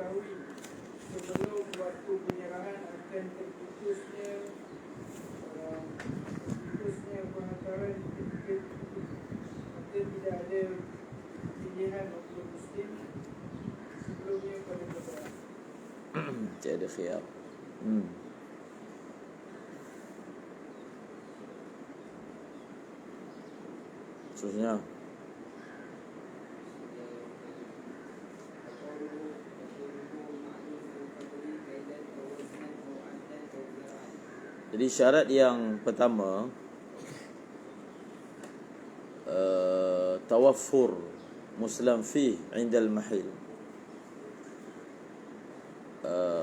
mengetahui sebelum waktu penyerahan akan terputusnya pengantaran ketika tidak ada pilihan untuk Muslim sebelumnya pada peperangan. Tiada khiyar. Seterusnya. Jadi syarat yang pertama, tawaffur muslim fi indal mahil.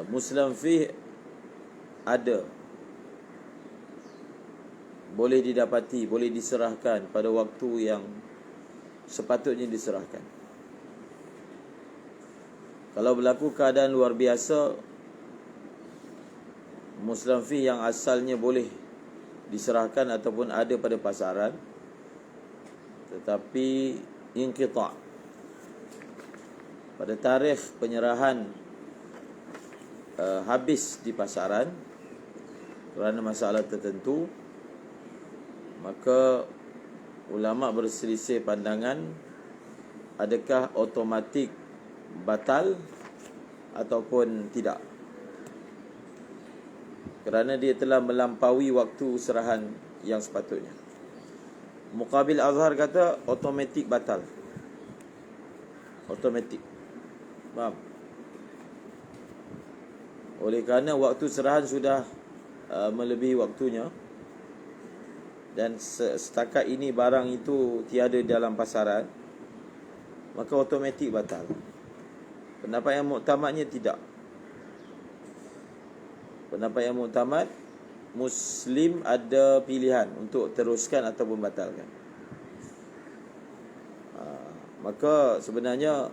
Muslim fi ada, boleh didapati, boleh diserahkan pada waktu yang sepatutnya diserahkan. Kalau berlaku keadaan luar biasa, Muslim fi yang asalnya boleh diserahkan ataupun ada pada pasaran, tetapi inqita' pada tarikh penyerahan habis di pasaran kerana masalah tertentu, maka ulama' berselisih pandangan adakah automatik batal ataupun tidak, kerana dia telah melampaui waktu serahan yang sepatutnya. Muqabil Azhar kata automatik batal. Automatik. Faham? Oleh kerana waktu serahan sudah melebihi waktunya, dan setakat ini barang itu tiada dalam pasaran, maka automatik batal. Pendapat yang muktamadnya tidak. Pendapat yang muktamad, Muslim ada pilihan untuk teruskan ataupun batalkan. Maka sebenarnya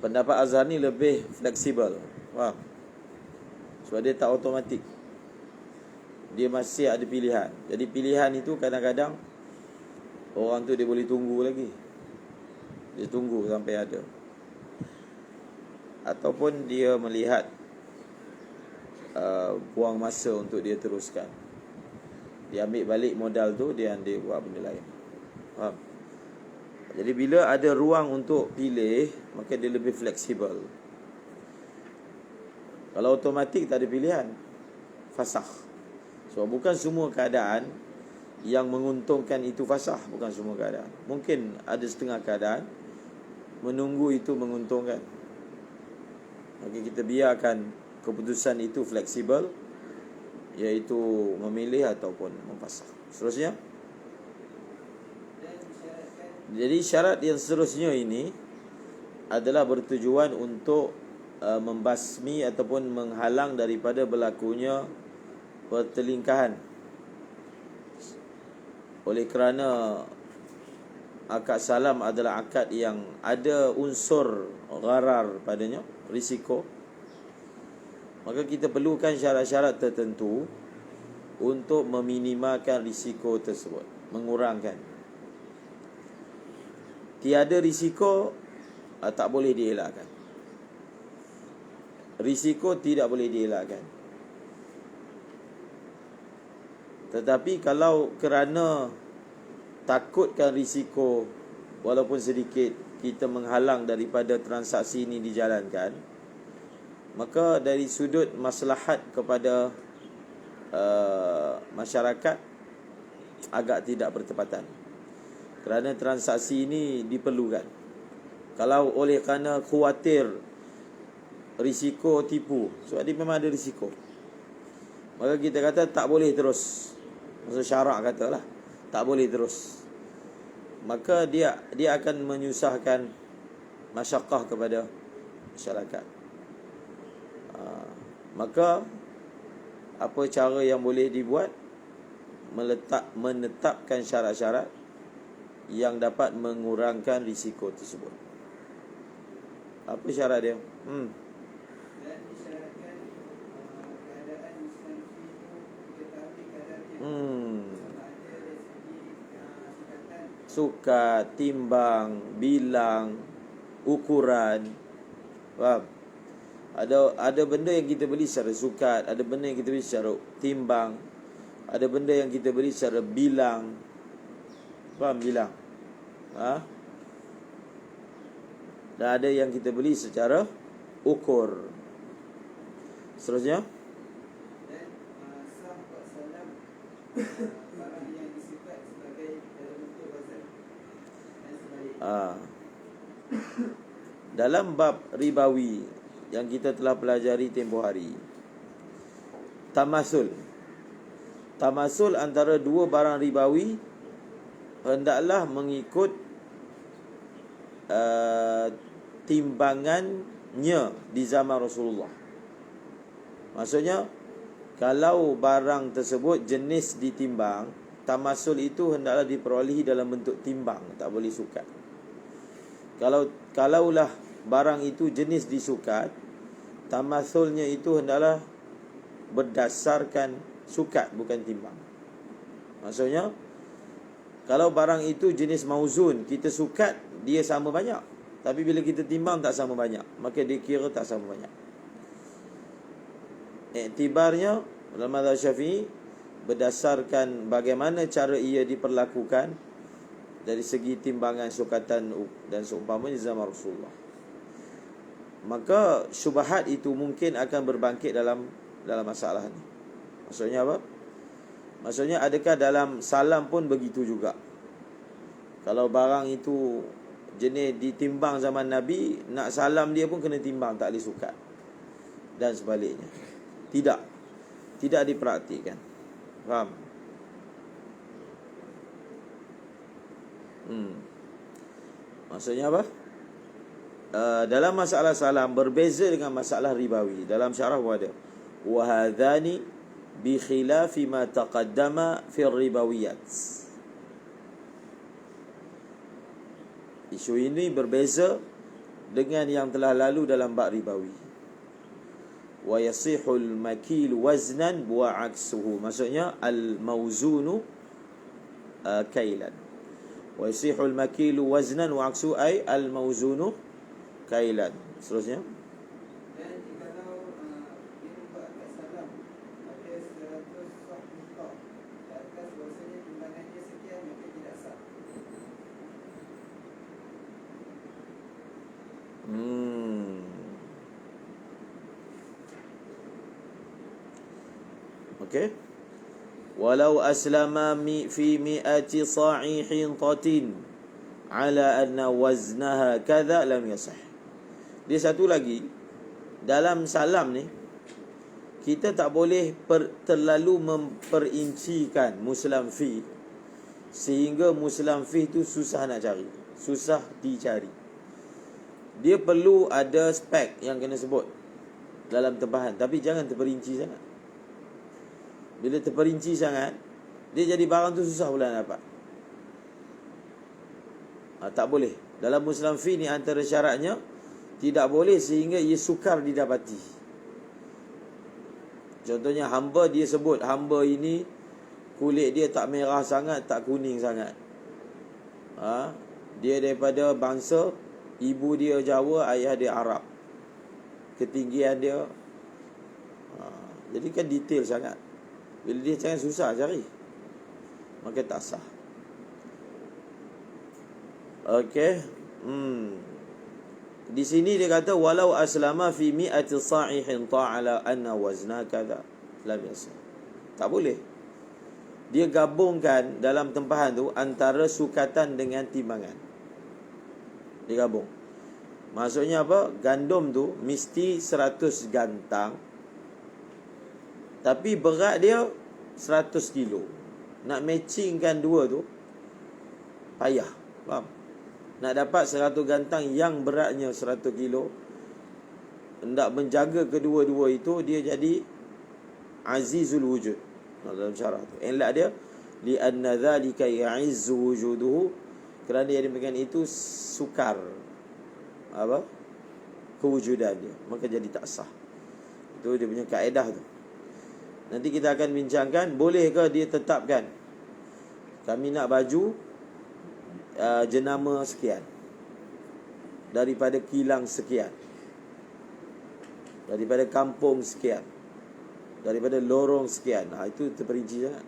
pendapat Azhar ni lebih fleksibel. Faham? Sebab dia tak automatik, dia masih ada pilihan. Jadi pilihan itu kadang-kadang orang tu dia boleh tunggu lagi. Dia tunggu sampai ada. Ataupun dia melihat buang masa untuk dia teruskan. Dia ambil balik modal tu, dia buat benda lain. Faham? Jadi bila ada ruang untuk pilih, maka dia lebih fleksibel. Kalau automatik tak ada pilihan, fasakh. Sebab bukan semua keadaan yang menguntungkan itu fasakh. Bukan semua keadaan. Mungkin ada setengah keadaan menunggu itu menguntungkan. Maka kita biarkan keputusan itu fleksibel, iaitu memilih ataupun memfasakh. Seterusnya, jadi syarat yang seterusnya ini adalah bertujuan untuk membasmi ataupun menghalang daripada berlakunya pertelingkahan. Oleh kerana akad salam adalah akad yang ada unsur gharar padanya, risiko, maka kita perlukan syarat-syarat tertentu untuk meminimalkan risiko tersebut, mengurangkan. Tiada risiko tak boleh dielakkan. Risiko tidak boleh dielakkan. Tetapi kalau kerana takutkan risiko walaupun sedikit, kita menghalang daripada transaksi ini dijalankan, maka dari sudut maslahat kepada masyarakat agak tidak bertepatan, kerana transaksi ini diperlukan. Kalau oleh kerana khawatir risiko tipu, sebab dia memang ada risiko, maka kita kata tak boleh terus. Maksud syarak katalah tak boleh terus, maka dia akan menyusahkan masyaqqah kepada masyarakat. Maka apa cara yang boleh dibuat? Menetapkan syarat-syarat yang dapat mengurangkan risiko tersebut. Apa syarat dia? Dan disyaratkan keadaan Islam itu diketahui kadar dia. Sama ada dari segi sukatan, sukat, timbang, bilang, ukuran. Faham? Ada benda yang kita beli secara sukat, ada benda yang kita beli secara timbang, ada benda yang kita beli secara bilang. Faham bilang? Dan ada yang kita beli secara ukur. Seterusnya, Dan sah buat salam barang yang disikat sebagai dalam bentuk wazan dan sebalik. Dalam bab ribawi yang kita telah pelajari tempoh hari, tamasul antara dua barang ribawi hendaklah mengikut timbangannya di zaman Rasulullah. Maksudnya, kalau barang tersebut jenis ditimbang, tamasul itu hendaklah diperolehi dalam bentuk timbang, tak boleh sukat. Kalaulah barang itu jenis disukat, tamasulnya itu hendaklah berdasarkan sukat, bukan timbang. Maksudnya, kalau barang itu jenis mauzun, kita sukat, dia sama banyak. Tapi bila kita timbang tak sama banyak, maka dia kira tak sama banyak. Iktibarnya dalam mazhab Syafi'i berdasarkan bagaimana cara ia diperlakukan dari segi timbangan, sukatan dan seumpamanya zaman Rasulullah. Maka syubhat itu mungkin akan berbangkit dalam masalah ni. Maksudnya apa? Maksudnya, adakah dalam salam pun begitu juga? Kalau barang itu jenis ditimbang zaman Nabi, nak salam dia pun kena timbang, tak boleh sukat. Dan sebaliknya. Tidak dipraktikkan. Faham? Maksudnya apa? Dalam masalah salam berbeza dengan masalah ribawi. Dalam syarah ada wa hadzani bi khilafi ma taqaddama fi ribawiyat. Isu ini berbeza dengan yang telah lalu dalam bab ribawi. Wa yasihul makil waznan wa aksuhu. Maksudnya al-mawzunu kailan. Wa yasihul makil waznan wa aksuhu ay al-mawzunu kailan. Seterusnya, Dan jikalau dia membuat akad salam ada 100 sah muka di atas bahasanya timbangannya sekian, maka tidak sah. Okey. Walau aslama fi mi'ati sa'ihin tatin ala anna waznaha kadha lam yasih. Dia satu lagi, dalam salam ni kita tak boleh terlalu memperincikan muslam fi sehingga muslam fi tu susah nak cari, susah dicari. Dia perlu ada spek yang kena sebut dalam tempahan, tapi jangan terperinci sangat. Bila terperinci sangat, dia jadi barang tu susah pula nak dapat. Tak boleh. Dalam muslam fi ni antara syaratnya tidak boleh sehingga ia sukar didapati. Contohnya hamba, dia sebut hamba ini kulit dia tak merah sangat, tak kuning sangat. Dia daripada bangsa, ibu dia Jawa, ayah dia Arab. Ketinggian dia jadi kan detail sangat. Bila dia sangat susah cari, maka tak sah. Okey. Di sini dia kata walau aslama fi mi'ati sa'ihin ta'ala anna wazna kadha lam yasih. Tak boleh. Dia gabungkan dalam tempahan tu antara sukatan dengan timbangan. Dia gabung. Maksudnya apa? Gandum tu mesti 100 gantang, tapi berat dia 100 kilo. Nak matchingkan dua tu payah. Faham? Nak dapat 100 gantang yang beratnya 100 kilo, hendak menjaga kedua-dua itu, dia jadi azizul wujud. Dalam syarah tu elak dia li anna dhalika ya'izzu wujuduhu, kerana dia demikian itu sukar apa? Kewujudan dia, maka jadi tak sah. Itu dia punya kaedah tu. Nanti kita akan bincangkan, bolehkah dia tetapkan kami nak baju jenama sekian daripada kilang sekian. daripada kampung sekian, daripada lorong sekian. Itu terperinci sangat.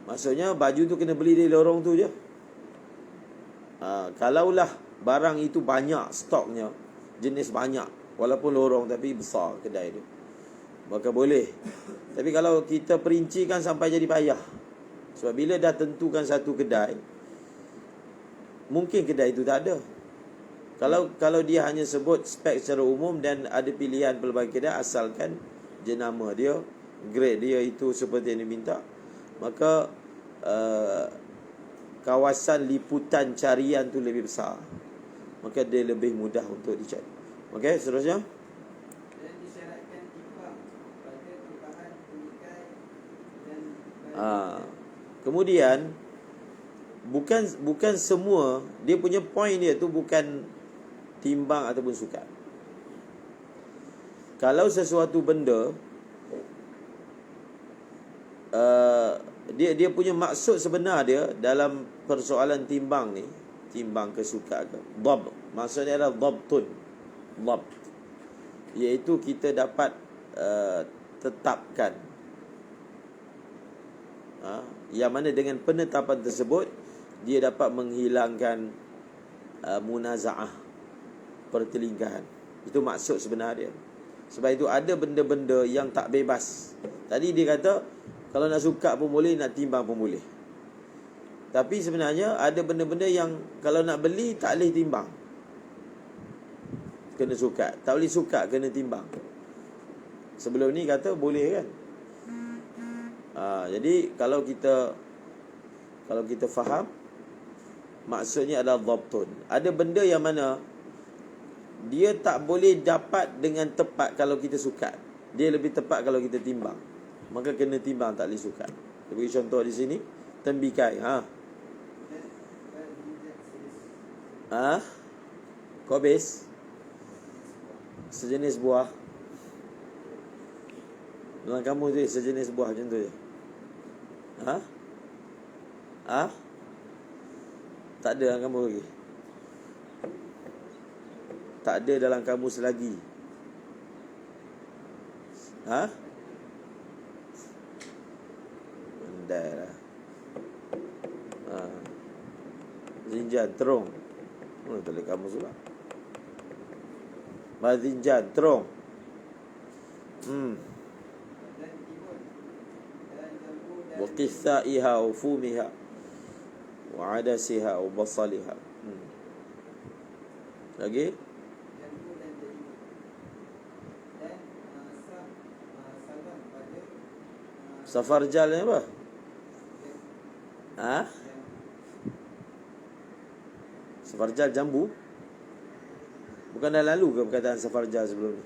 Maksudnya baju tu kena beli dari lorong tu je. Kalaulah barang itu banyak stoknya, jenis banyak, walaupun lorong tapi besar kedai tu, maka boleh. Tapi kalau kita perincikan sampai jadi payah. Sebab bila dah tentukan satu kedai, mungkin kedai itu tak ada. Kalau dia hanya sebut spek secara umum dan ada pilihan pelbagai kedai, asalkan jenama dia, grade dia itu seperti yang diminta, maka kawasan liputan carian tu lebih besar, maka dia lebih mudah untuk dicari. Okey, seterusnya. Dan disyaratkan timbang pada tukahan tunikai dan Kemudian bukan semua, dia punya point dia tu bukan timbang ataupun sukat. Kalau sesuatu benda dia punya maksud sebenar dia dalam persoalan timbang ni, timbang ke sukat ke, dhab, maksudnya adalah dhabtun, dhab, iaitu kita dapat tetapkan, yang mana dengan penetapan tersebut dia dapat menghilangkan munazaah, pertelingkahan. Itu maksud sebenar dia. Sebab itu ada benda-benda yang tak bebas. Tadi dia kata kalau nak sukat pun boleh, nak timbang pun boleh. Tapi sebenarnya ada benda-benda yang kalau nak beli tak boleh timbang, kena sukat. Tak boleh sukat, kena timbang. Sebelum ni kata boleh kan. Jadi kalau kita faham, maksudnya adalah dhabtun. Ada benda yang mana dia tak boleh dapat dengan tepat kalau kita sukat. Dia lebih tepat kalau kita timbang. Maka kena timbang, tak boleh sukat. Dia bagi contoh di sini, tembikai. Kobis, sejenis buah. Dalam kamu tu sejenis buah macam tu je. Tak ada dalam kamu lagi. Tak ada dalam kamus lagi. Pandai lah. Zinjan, terung. Tak boleh kamus pula. Mazinjan, terung. Wa qithaiha wa fumiha wa adasiha wa basaliha. Lagi? Safarjal ni apa? Safarjal jambu. Bukan dah lalu ke perkataan safarjal sebelum ni?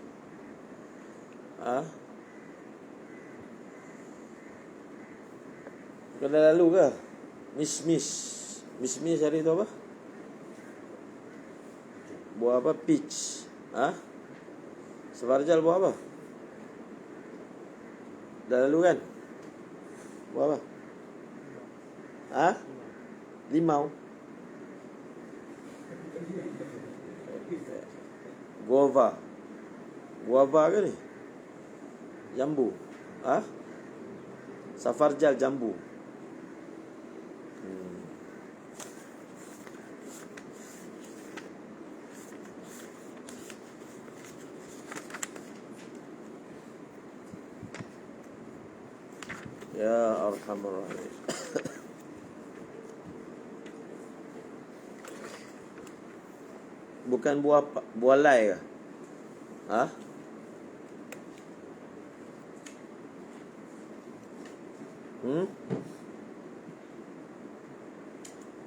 Bukan dah lalu ke? Mismis hari tu apa? Buah apa? Peach. Safarjal buah apa? Dah lalu kan? Buah apa? Limau. Guava ke ni? Jambu. Safarjal jambu. Ya Arhamar Rahim. Bukan buah lai ke?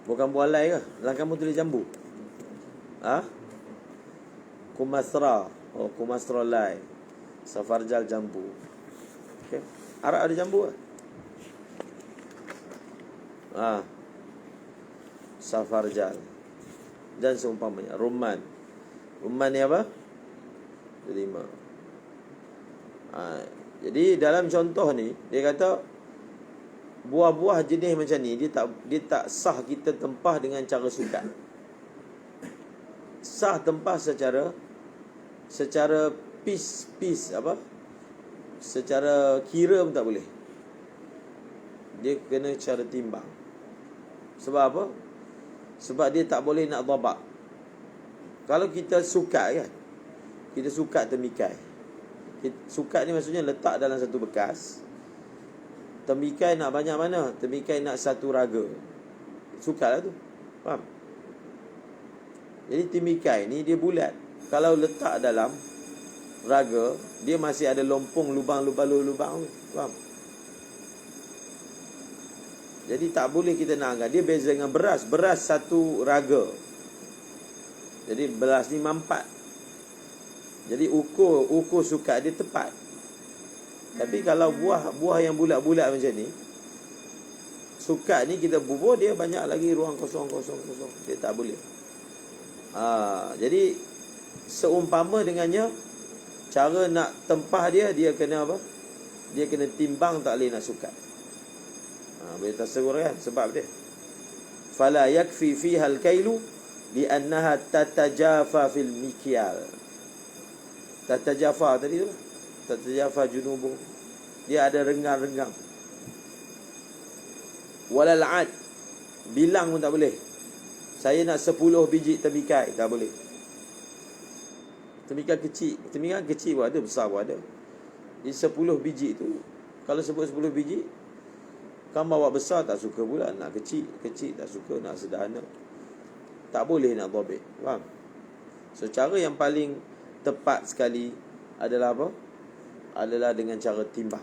Bukan buah lai ke? Dalam kamu tulis jambu. Kumasra. Kumasra lai. Safarjal jambu. Okay. Arab ada jambu ke? Safarjal dan seumpamanya. Rumman ni apa? Delima. Jadi dalam contoh ni dia kata buah-buah jenis macam ni dia tak sah kita tempah dengan cara sukat. Sah tempah secara piece apa, secara kira pun tak boleh. Dia kena cara timbang. Sebab apa? Sebab dia tak boleh nak dhabak. Kalau kita sukat kan, kita sukat temikai. Sukat ni maksudnya letak dalam satu bekas. Temikai nak banyak mana? Temikai nak satu raga. Sukat lah tu. Faham? Jadi temikai ni dia bulat. Kalau letak dalam raga, dia masih ada lompong, lubang. Faham? Jadi tak boleh kita nak angkat. Dia beza dengan beras. Beras satu raga. Jadi beras ni mampat. Jadi ukur sukat dia tepat. Tapi kalau buah yang bulat-bulat macam ni, sukat ni kita bubur, dia banyak lagi ruang kosong. Dia tak boleh. Jadi seumpama dengannya, cara nak tempah dia kena apa? Dia kena timbang, tak boleh nak sukat. Boleh tasawur kan sebab dia. Fala yakfi fiha al-kailu li'annaha tatajafa fil mikyal. Tatajafa tadi tu lah. Tatajafa junubu. Dia ada renggang-renggang. Walal ad, bilang pun tak boleh. Saya nak 10 biji temikai, tak boleh. Temikai kecil pun ada, besar pun ada. Jadi 10 biji tu, kalau sebut 10 biji, kan bawa besar tak suka pula, nak kecil tak suka, nak sederhana. Tak boleh nak dhabit. Faham? So cara yang paling tepat sekali adalah apa? Adalah dengan cara timbang.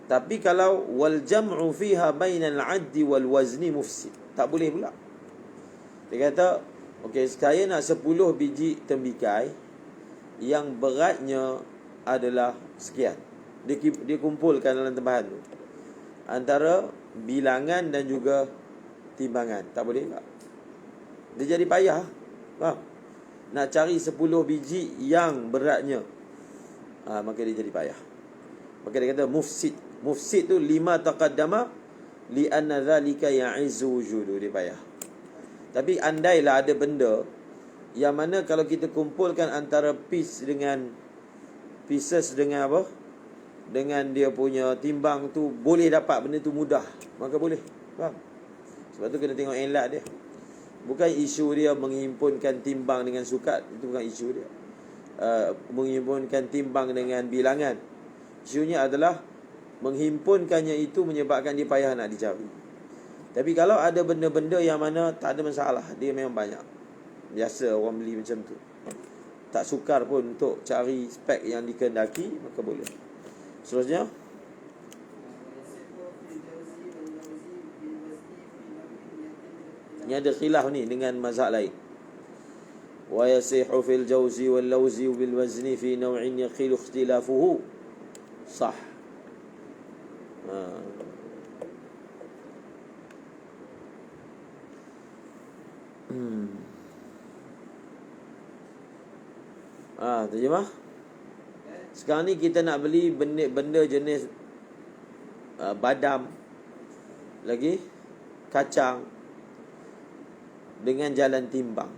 Tapi kalau wal jam'u fiha bainal 'addi wal wazni mufsid, tak boleh pula. Dia kata, okey, saya nak 10 biji temikai yang beratnya adalah sekian. Dia kumpulkan dalam tempahan tu, antara bilangan dan juga timbangan. Tak boleh tak? Dia jadi payah. Faham? Nak cari 10 biji yang beratnya, maka dia jadi payah. Maka dia kata mufsid tu lima taqaddama li anna dhalika ya'izzu wujudu. Dia payah. Tapi andailah ada benda yang mana kalau kita kumpulkan antara pieces dengan apa, dengan dia punya timbang tu, boleh dapat benda tu mudah, maka boleh. Faham? Sebab tu kena tengok elat dia. Bukan isu dia menghimpunkan timbang dengan sukat. Itu bukan isu dia. Menghimpunkan timbang dengan bilangan. Isunya adalah menghimpunkannya itu menyebabkan dia payah nak dicari. Tapi kalau ada benda-benda yang mana tak ada masalah, dia memang banyak, biasa orang beli macam tu, tak sukar pun untuk cari spek yang dikehendaki, maka boleh. Seterusnya, ini ada khilaf ni dengan mazhab lain. Wa yasihu fil jawzi wal lawzi bil wazni fi naw'in yaqilu ikhtilafuhu sah. Terjemah. Sekarang ni kita nak beli benda jenis badam, lagi kacang, dengan jalan timbang.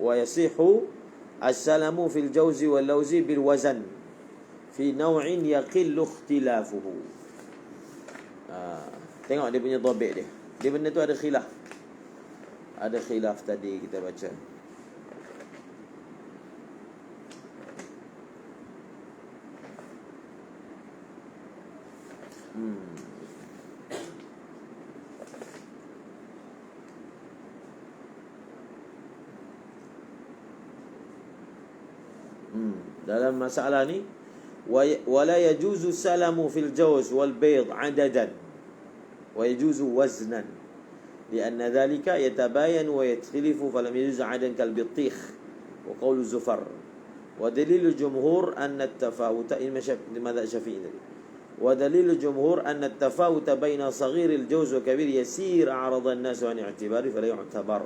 Wa yasihu as-salamu fil jawzi wal lawzi bil wazan fi naw'in yaqillu ikhtilafuhu. Tengok dia punya dhabit dia. Dia benda tu ada khilaf. Ada khilaf tadi kita baca. Dalam masalah ni, wala yajuzu salamu fil jawz wal bayd adadan wa yajuzu waznan lianna dhalika yatabayan wa yatkhilafu falam yajuz adan kal bitikh wa qawl zufar wa dalil jumhur anna at-tafawuta in madha Syafi'i tadi wa dalil jumhur anna at-tafawuta baina saghir al-jawz wa kabir yasir a'rada an-nas an i'tibari fala yu'tabar.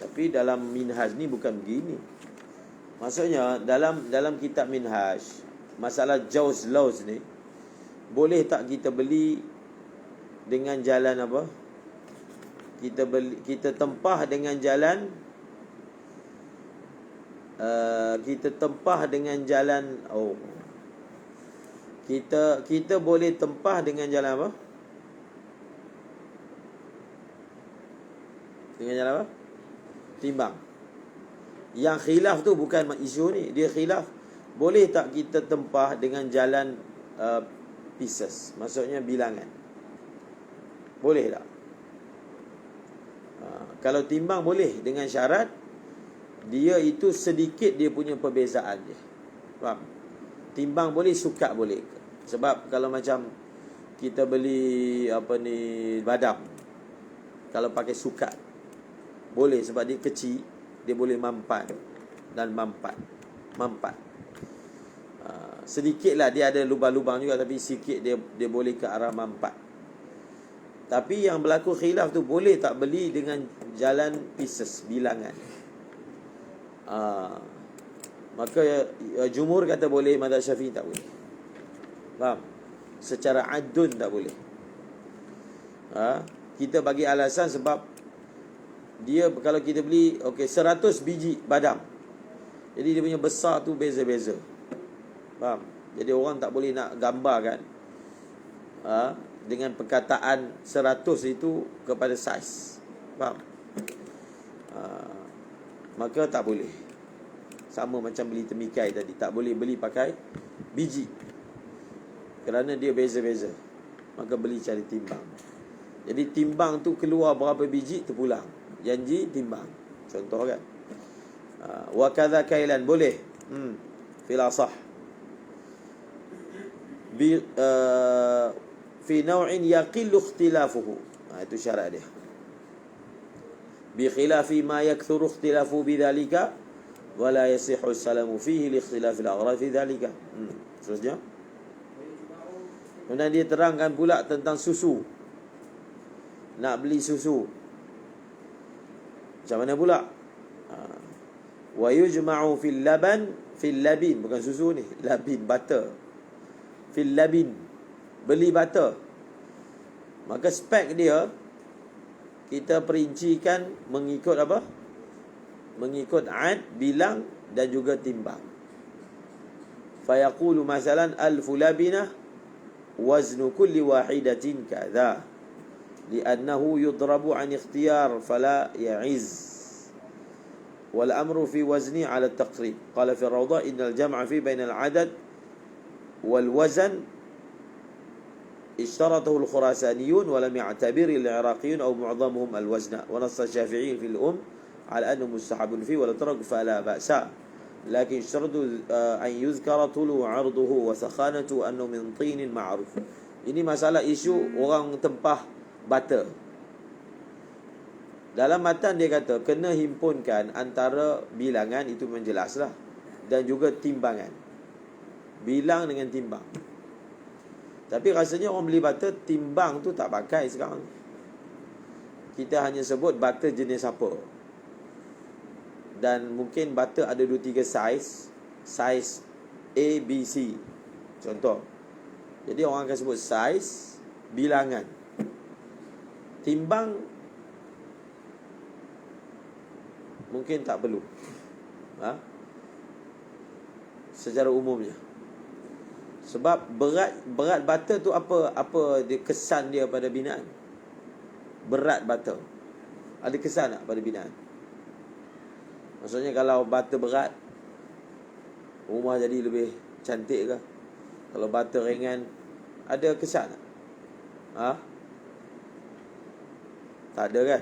Tapi dalam minhaj ni bukan begini. Maksudnya dalam kitab minhaj, masalah jauz lauz ni, boleh tak kita beli dengan jalan apa? kita tempah dengan jalan kita boleh tempah dengan jalan apa? Dengan jalan apa? Timbang. Yang khilaf tu bukan isu ni, dia khilaf boleh tak kita tempah dengan jalan pieces, maksudnya bilangan. Boleh tak? Kalau timbang boleh, dengan syarat dia itu sedikit dia punya perbezaan dia. Faham? Timbang boleh, sukat boleh. Sebab kalau macam kita beli badam, kalau pakai sukat boleh, sebab dia kecil, dia boleh mampat dan mampat. Sedikitlah dia ada lubang-lubang juga, tapi sikit dia boleh ke arah mampat. Tapi yang berlaku khilaf tu, boleh tak beli dengan jalan pieces, bilangan. Maka jumhur kata boleh, mazhab Syafi'i tak boleh. Faham? Secara adun tak boleh. Kita bagi alasan sebab dia, kalau kita beli 100 biji badam, jadi dia punya besar tu beza-beza. Faham? Jadi orang tak boleh nak gambarkan dengan perkataan 100 itu kepada saiz. Faham? Maka tak boleh. Sama macam beli temikai tadi, tak boleh beli pakai biji, kerana dia beza-beza. Maka beli cari timbang. Jadi timbang tu keluar berapa biji, terpulang. Janji timbang. Contoh kan. Wa kadza kailan, boleh. Fil asah. Fi naw'in yaqillu ikhtilafuhu. Itu syarat dia. Bi khilafi ma yakthuru ikhtilafu bidzalika wa la yasihhu salamu fihi li ikhtilaf al-aghrad fi dzalika. Seterusnya. Kemudian dia terangkan pula tentang susu. Nak beli susu, macam mana pula? Wa yujma'u fil labin, bukan susu ni, labin, butter. Fil labin, beli butter. Maka spek dia kita perincikan mengikut apa? Mengikut ad, bilang dan juga timbang. Fayaqulu masalan alfu labinah waznu kulli wahidatin kadha, li'annahu yudrabu an ikhtiyar fala ya'iz. والأمر في وزنه على التقريب. قال في الروضة إن الجمع في بين العدد والوزن اشترطه الخراسانيون ولم يعتبر العراقيون أو معظمهم الوزن، ونص الشافعي في على أنه مستحب فيه ولا ترك فلا بأس، لكن اشترطوا أن يذكر طول عرضه وسخانته أنه من طين معروف. Ini masalah isu orang tempah butter. Dalam matan dia kata kena himpunkan antara bilangan, itu menjelaslah, dan juga timbangan. Bilang dengan timbang. Tapi rasanya orang beli butter, timbang tu tak pakai sekarang. Kita hanya sebut butter jenis apa. Dan mungkin butter ada 2-3 saiz. Saiz A, B, C. Contoh. Jadi orang akan sebut saiz, bilangan. Timbang mungkin tak perlu. Secara umumnya. Sebab berat butter tu apa dia kesan dia pada binaan? Berat butter ada kesan tak pada binaan? Maksudnya kalau butter berat, rumah jadi lebih cantik ke? Kalau butter ringan, ada kesan tak? Tak ada kan?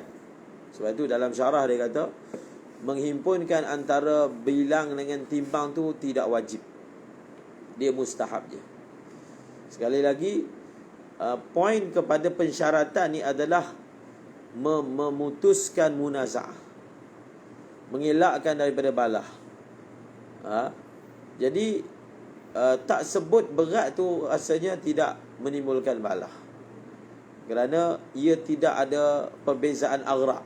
Sebab itu dalam syarah dia kata menghimpunkan antara bilang dengan timbang tu tidak wajib. Dia mustahab je. Sekali lagi, poin kepada pensyaratan ni adalah memutuskan munaza'ah, mengelakkan daripada balah. Jadi tak sebut berat tu rasanya tidak menimbulkan balah, kerana ia tidak ada perbezaan aghraq.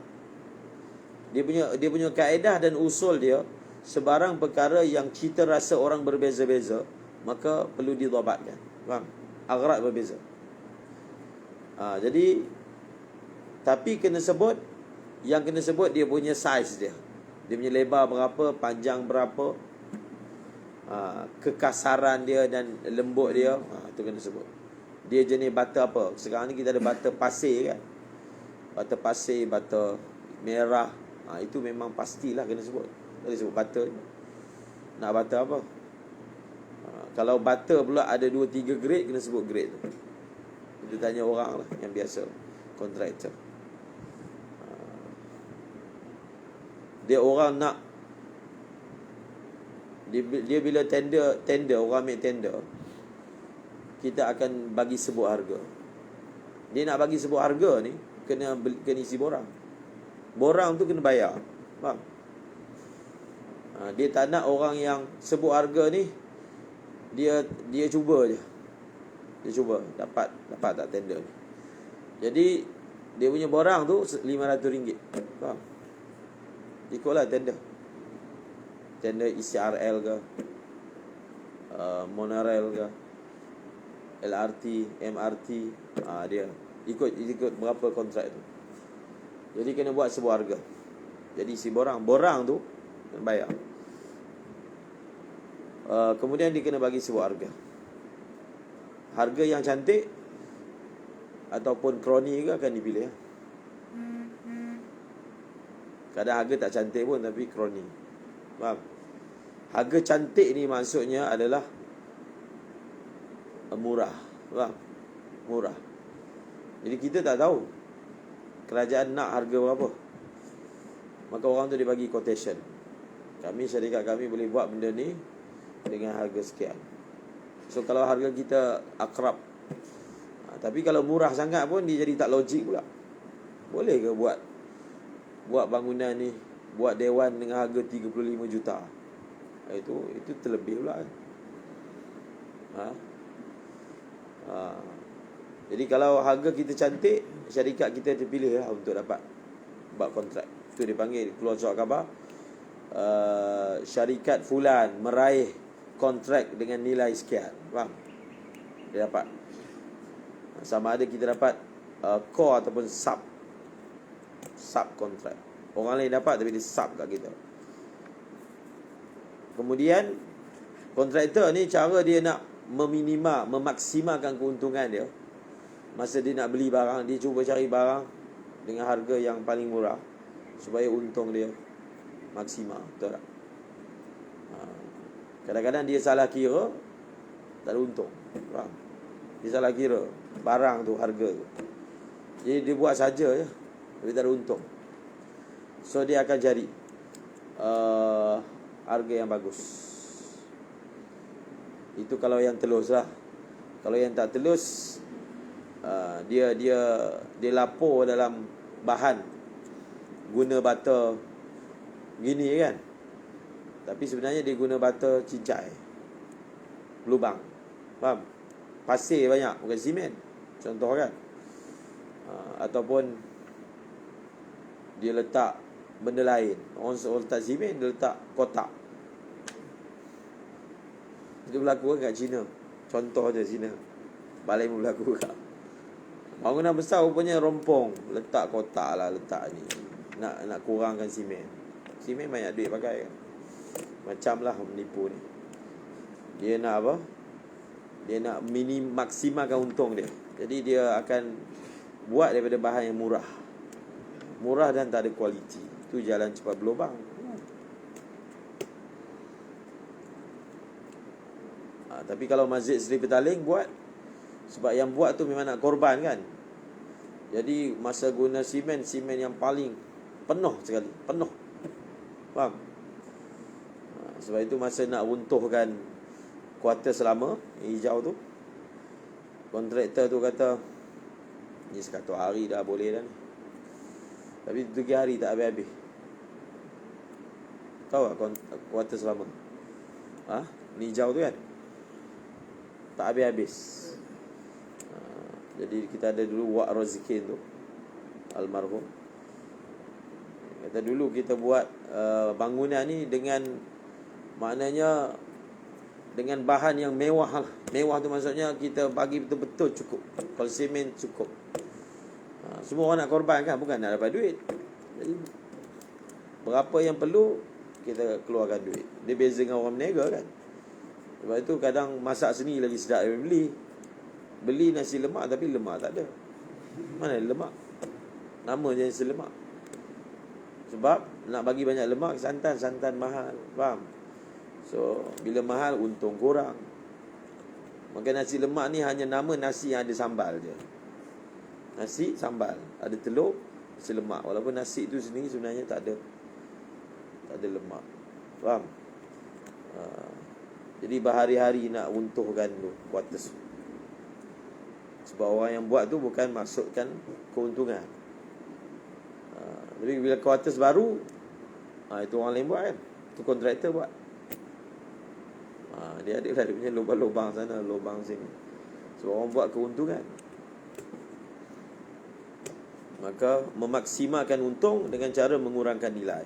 Dia punya kaedah dan usul dia, sebarang perkara yang kita rasa orang berbeza-beza, maka perlu didhabatkan. Faham? Aghraq berbeza. Jadi Tapi kena sebut, yang kena sebut dia punya size dia. Dia punya lebar berapa, panjang berapa, kekasaran dia dan lembut dia, itu kena sebut. Dia jenis bata apa. Sekarang ni kita ada bata pasir kan. Bata pasir, bata merah, itu memang pastilah kena sebut. Tak boleh sebut bata je. Nak bata apa? Kalau bata pula ada 2-3 grade, kena sebut grade tu. Kita tanya orang lah yang biasa, kontraktor. Dia orang nak, dia bila tender orang ambil tender, kita akan bagi sebut harga. Dia nak bagi sebut harga ni, kena isi borang. Borang tu kena bayar. Faham? Dia tak nak orang yang sebut harga ni, dia cuba je. Dia cuba dapat tak tender ni. Jadi dia punya borang tu RM500. Faham? Ikutlah tender. Tender ICRL ke, monorail ke, LRT, MRT, dia ikut berapa kontrak tu. Jadi kena buat sebuah harga. Jadi si borang tu kena bayar. Kemudian dia kena bagi sebuah harga. Harga yang cantik ataupun kroni ke akan dipilih. Kadang harga tak cantik pun tapi kroni. Faham? Harga cantik ni maksudnya adalah murah. Faham? Murah. Jadi kita tak tahu kerajaan nak harga berapa. Maka orang tu dia bagi quotation. Syarikat kami boleh buat benda ni dengan harga sekian. So kalau harga kita akrab, tapi kalau murah sangat pun dia jadi tak logik pula. Boleh ke buat bangunan ni, buat dewan dengan harga 35 juta? Itu terlebih pula kan? Jadi kalau harga kita cantik, syarikat kita terpilih lah untuk dapat buat kontrak. Itu dipanggil, keluar surat khabar, syarikat fulan meraih kontrak dengan nilai sekian. Faham? Dia dapat. Sama ada kita dapat core ataupun sub kontrak. Orang lain dapat tapi dia sub kat kita. Kemudian kontraktor ni cara dia nak memaksimalkan keuntungan dia. Masa dia nak beli barang, dia cuba cari barang dengan harga yang paling murah supaya untung dia maksimal. Betul tak? Kadang-kadang dia salah kira, tak ada untung. Faham? Dia salah kira barang tu, harga tu. Jadi dia buat saja je, tapi tak ada untung. So dia akan cari harga yang bagus. Itu kalau yang telus lah. Kalau yang tak telus, dia lapor dalam bahan guna bata gini kan, tapi sebenarnya dia guna bata cincai, lubang. Faham? Pasir banyak, bukan simen. Contoh kan. Ataupun dia letak benda lain. Orang letak simen, dia letak kotak. Itu berlaku kat China. Contoh je China. Balai pun berlaku kat. Bangunan besar rupanya rompong, letak kotak lah, letak ni. Nak kurangkan simen. Simen banyak duit pakai kan. Macam lah menipu ni. Dia nak apa? Dia nak maksimalkan untung dia. Jadi dia akan buat daripada bahan yang murah. Murah dan tak ada kualiti. Itu jalan cepat berlubang. Tapi kalau Masjid Seri Petaling buat, sebab yang buat tu memang nak korban kan. Jadi masa guna simen yang paling penuh sekali, penuh. Faham? Sebab itu masa nak runtuhkan kuarter selama hijau tu, kontraktor tu kata, ni 100 hari dah boleh dah ni. Tapi 3 hari tak habis-habis. Tahu tak kuarter selama? Ni hijau tu kan, tak habis-habis. Jadi kita ada dulu Wak Rozikin tu, almarhum. Kata dulu kita buat bangunan ni dengan, maknanya dengan bahan yang mewah lah. Mewah tu maksudnya kita bagi betul-betul cukup. Kalau semen cukup. Semua orang nak korban kan, bukan nak dapat duit. Jadi berapa yang perlu kita keluarkan duit. Dia beza dengan orang berniaga kan. Sebab itu kadang masak sendiri lagi sedap daripada beli. Beli nasi lemak tapi lemak tak ada. Mana ada lemak? Nama je nasi lemak. Sebab nak bagi banyak lemak, santan mahal. Faham? So bila mahal, untung kurang. Maka nasi lemak ni hanya nama nasi yang ada sambal je. Nasi sambal, ada telur, nasi lemak. Walaupun nasi tu sendiri sebenarnya tak ada lemak. Faham? Jadi berhari-hari nak runtuhkan tu quarters. Sebab orang yang buat tu bukan maksudkan keuntungan. Tapi bila quarters baru, itu orang lain buat kan. Itu kontraktor buat. Dia ada lah, dia punya lubang-lubang sana, lubang sini. Sebab orang buat keuntungan. Maka memaksimalkan untung dengan cara mengurangkan nilai.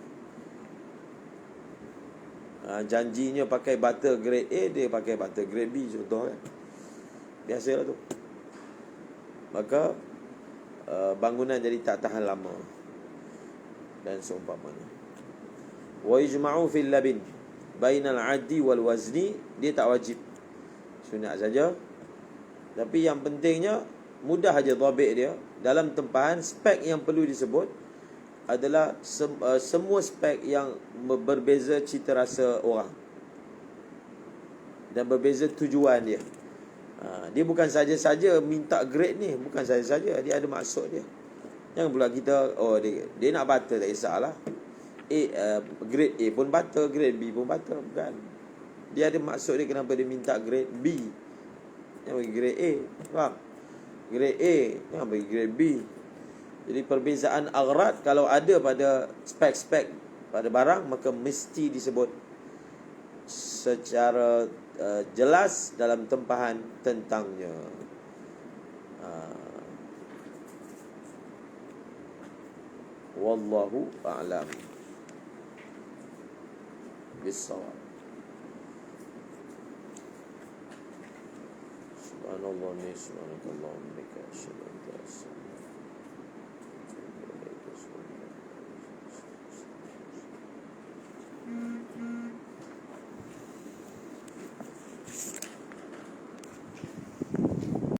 Janjinya pakai butter grade A, dia pakai butter grade B contoh kan. Biasalah tu. Maka bangunan jadi tak tahan lama. Dan seumpamanya. Wa ijma'u fil labin bainal 'addi wal wazni, dia tak wajib. Sunat saja. Tapi yang pentingnya mudah aja dhabit dia. Dalam tempahan spek yang perlu disebut adalah semua spek yang berbeza cita rasa orang dan berbeza tujuan dia. Dia bukan saja-saja minta grade ni, bukan saja-saja, dia ada maksud dia. Jangan pula kita dia nak butter, tak kisahlah. Grade A pun butter, grade B pun butter, bukan. Dia ada maksud dia kenapa dia minta grade B. Jangan bagi grade A. Faham? Grade A, jangan bagi grade B. Jadi perbezaan aghrad kalau ada pada spek-spek pada barang, maka mesti disebut secara jelas dalam tempahan tentangnya. Wallahu a'lam bis-shawab. Subhanallah, subhanallah, asyhadu an la ilaha illa anta,